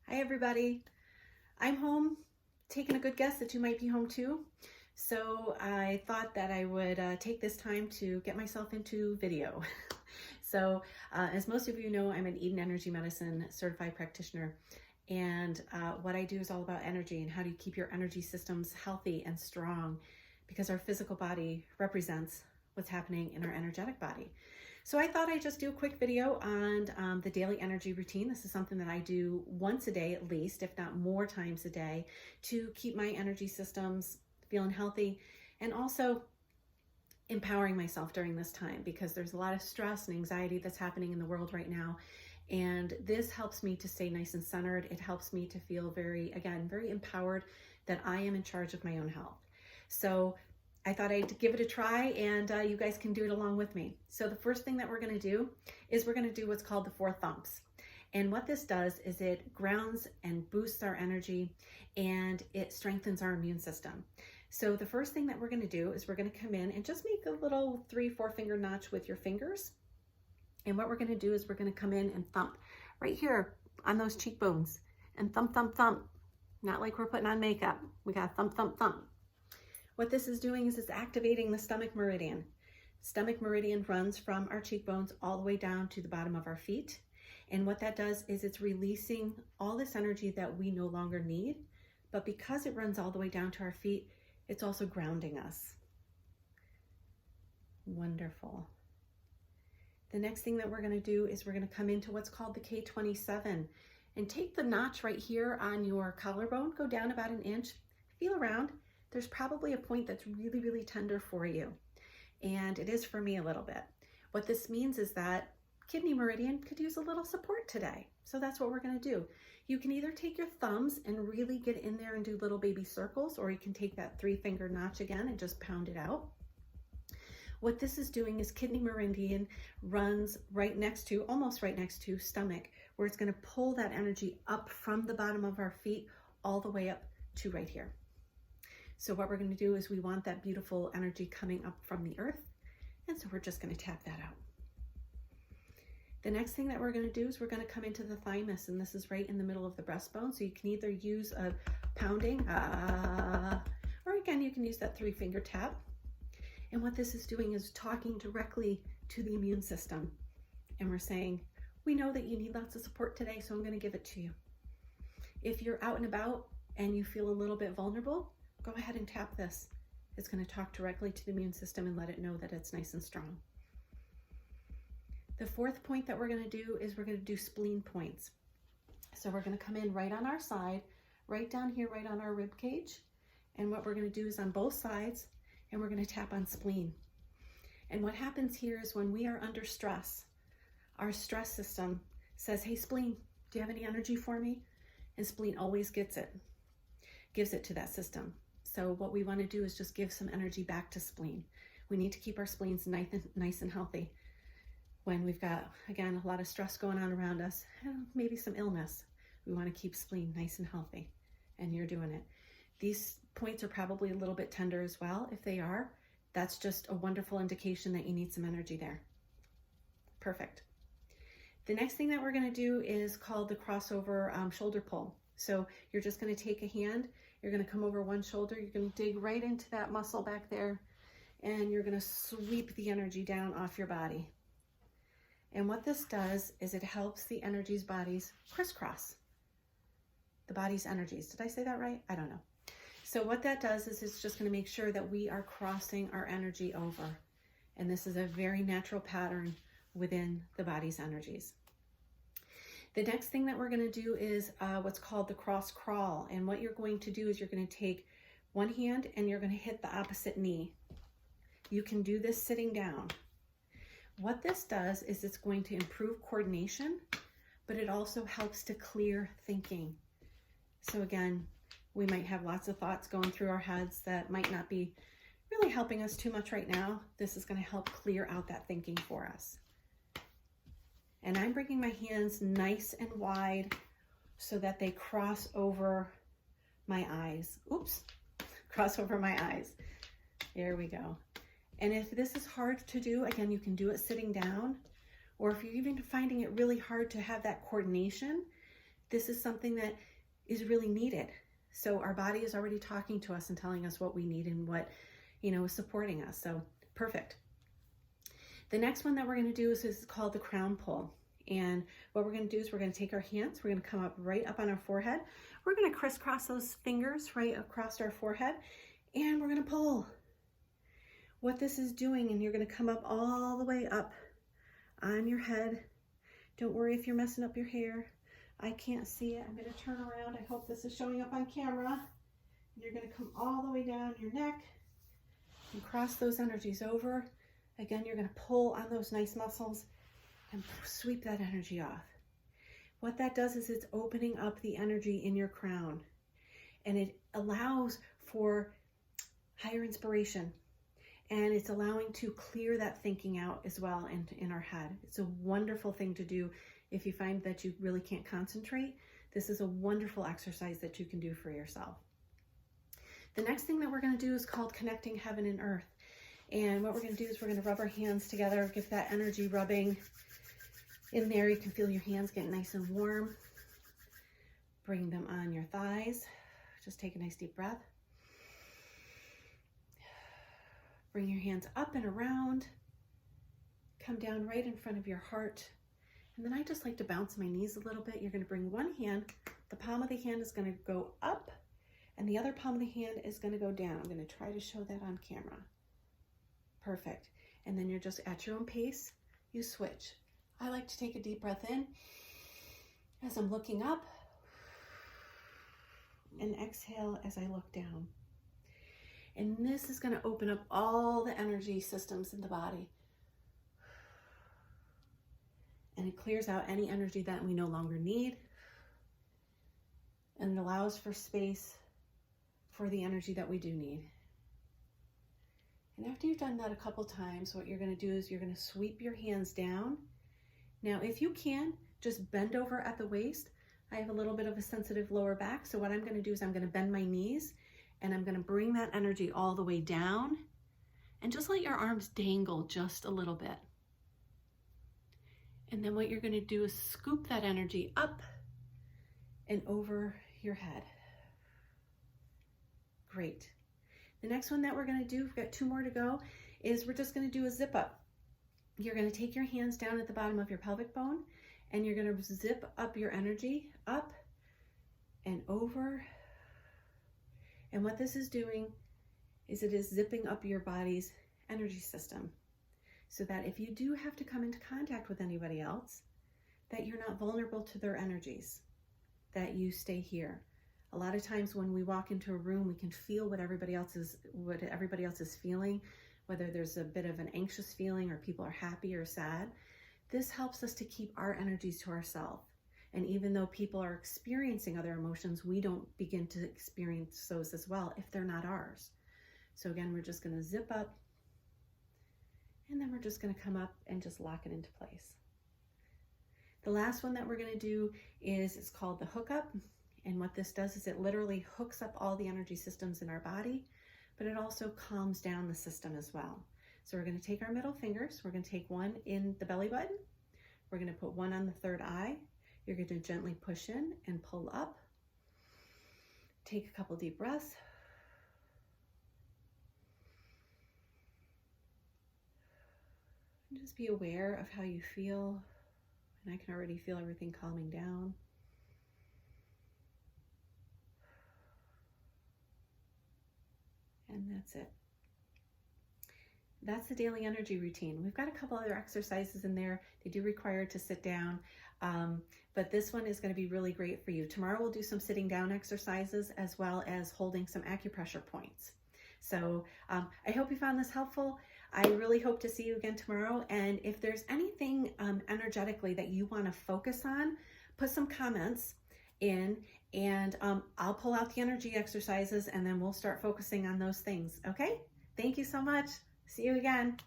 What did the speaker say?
Hi everybody. I'm home, taking a good guess that you might be home too. So I thought that I would take this time to get myself into video. As most of you know, I'm an Eden Energy Medicine certified practitioner. And what I do is all about energy and how do you keep your energy systems healthy and strong, because our physical body represents what's happening in our energetic body. So I thought I'd just do a quick video on the daily energy routine. This is something that I do once a day at least, if not more times a day, to keep my energy systems feeling healthy and also empowering myself during this time, because there's a lot of stress and anxiety that's happening in the world right now. And this helps me to stay nice and centered. It helps me to feel very empowered that I am in charge of my own health. So I thought I'd give it a try, and you guys can do it along with me. So the first thing that we're going to do is we're going to do what's called the 4 thumps. And what this does is it grounds and boosts our energy, and it strengthens our immune system. So the first thing that we're going to do is we're going to come in and just make a little 3-4 finger notch with your fingers. And what we're going to do is we're going to come in and thump right here on those cheekbones and thump, thump, thump. Not like we're putting on makeup. We got to thump, thump, thump. What this is doing is it's activating the stomach meridian. Stomach meridian runs from our cheekbones all the way down to the bottom of our feet. And what that does is it's releasing all this energy that we no longer need. But because it runs all the way down to our feet, it's also grounding us. Wonderful. The next thing that we're going to do is we're going to come into what's called the K27 and take the notch right here on your collarbone, go down about 1 inch, feel around. There's probably a point that's really, really tender for you. And it is for me a little bit. What this means is that kidney meridian could use a little support today. So that's what we're going to do. You can either take your thumbs and really get in there and do little baby circles, or you can take that 3-finger notch again and just pound it out. What this is doing is kidney meridian runs right next to, almost right next to stomach, where it's going to pull that energy up from the bottom of our feet all the way up to right here. So what we're going to do is we want that beautiful energy coming up from the earth. And so we're just going to tap that out. The next thing that we're going to do is we're going to come into the thymus, and this is right in the middle of the breastbone. So you can either use a pounding, or again, you can use that 3-finger tap. And what this is doing is talking directly to the immune system. And we're saying, we know that you need lots of support today, so I'm going to give it to you. If you're out and about and you feel a little bit vulnerable, go ahead and tap this. It's going to talk directly to the immune system and let it know that it's nice and strong. The 4th point that we're going to do is we're going to do spleen points. So we're going to come in right on our side, right down here, right on our rib cage. And what we're going to do is on both sides, and we're going to tap on spleen. And what happens here is when we are under stress, our stress system says, hey, spleen, do you have any energy for me? And spleen always gives it to that system. So what we want to do is just give some energy back to spleen. We need to keep our spleens nice and healthy when we've got, again, a lot of stress going on around us, and maybe some illness. We want to keep spleen nice and healthy, and you're doing it. These points are probably a little bit tender as well. If they are, that's just a wonderful indication that you need some energy there. Perfect. The next thing that we're going to do is called the crossover shoulder pull. So you're just going to take a hand, you're going to come over one shoulder, you're going to dig right into that muscle back there, and you're going to sweep the energy down off your body. And what this does is it helps the bodies crisscross. The body's energies. Did I say that right? I don't know. So what that does is it's just going to make sure that we are crossing our energy over. And this is a very natural pattern within the body's energies. The next thing that we're going to do is what's called the cross crawl. And what you're going to do is you're going to take one hand and you're going to hit the opposite knee. You can do this sitting down. What this does is it's going to improve coordination, but it also helps to clear thinking. So again, we might have lots of thoughts going through our heads that might not be really helping us too much right now. This is going to help clear out that thinking for us. And I'm bringing my hands nice and wide so that they cross over my eyes. Oops, cross over my eyes. There we go. And if this is hard to do, again, you can do it sitting down, or if you're even finding it really hard to have that coordination, this is something that is really needed. So our body is already talking to us and telling us what we need and what, is supporting us. So perfect. The next one that we're going to do is called the crown pull. And what we're going to do is we're going to take our hands, we're going to come up right up on our forehead. We're going to crisscross those fingers right across our forehead, and we're going to pull. What this is doing, and you're going to come up all the way up on your head. Don't worry if you're messing up your hair. I can't see it. I'm going to turn around. I hope this is showing up on camera. You're going to come all the way down your neck and cross those energies over. Again, you're going to pull on those nice muscles and sweep that energy off. What that does is it's opening up the energy in your crown, and it allows for higher inspiration, and it's allowing to clear that thinking out as well in our head. It's a wonderful thing to do if you find that you really can't concentrate. This is a wonderful exercise that you can do for yourself. The next thing that we're going to do is called connecting heaven and earth. And what we're going to do is we're going to rub our hands together, give that energy rubbing in there. You can feel your hands getting nice and warm. Bring them on your thighs. Just take a nice deep breath. Bring your hands up and around. Come down right in front of your heart. And then I just like to bounce my knees a little bit. You're going to bring one hand. The palm of the hand is going to go up, and the other palm of the hand is going to go down. I'm going to try to show that on camera. Perfect. And then you're just at your own pace. You switch. I like to take a deep breath in as I'm looking up, and exhale as I look down. And this is going to open up all the energy systems in the body. And it clears out any energy that we no longer need. And it allows for space for the energy that we do need. And after you've done that a couple times, what you're going to do is you're going to sweep your hands down. Now, if you can, just bend over at the waist. I have a little bit of a sensitive lower back. So what I'm going to do is I'm going to bend my knees, and I'm going to bring that energy all the way down, and just let your arms dangle just a little bit. And then what you're going to do is scoop that energy up and over your head. Great. The next one that we're going to do, we've got 2 more to go, is we're just going to do a zip up. You're going to take your hands down at the bottom of your pelvic bone, and you're going to zip up your energy up and over. And what this is doing is it is zipping up your body's energy system, so that if you do have to come into contact with anybody else, that you're not vulnerable to their energies, that you stay here. A lot of times when we walk into a room, we can feel what everybody else is feeling, whether there's a bit of an anxious feeling or people are happy or sad. This helps us to keep our energies to ourselves. And even though people are experiencing other emotions, we don't begin to experience those as well if they're not ours. So again, we're just going to zip up, and then we're just going to come up and just lock it into place. The last one that we're going to do it's called the hookup. And what this does is it literally hooks up all the energy systems in our body, but it also calms down the system as well. So we're going to take our middle fingers. We're going to take one in the belly button. We're going to put one on the third eye. You're going to gently push in and pull up. Take a couple deep breaths. And just be aware of how you feel. And I can already feel everything calming down. And that's it. That's the daily energy routine. We've got a couple other exercises in there. They do require to sit down, but this one is going to be really great for you. Tomorrow we'll do some sitting down exercises as well as holding some acupressure points. So I hope you found this helpful. I really hope to see you again tomorrow. And if there's anything energetically that you want to focus on, put some comments in, and I'll pull out the energy exercises, and then we'll start focusing on those things. Okay? Thank you so much. See you again.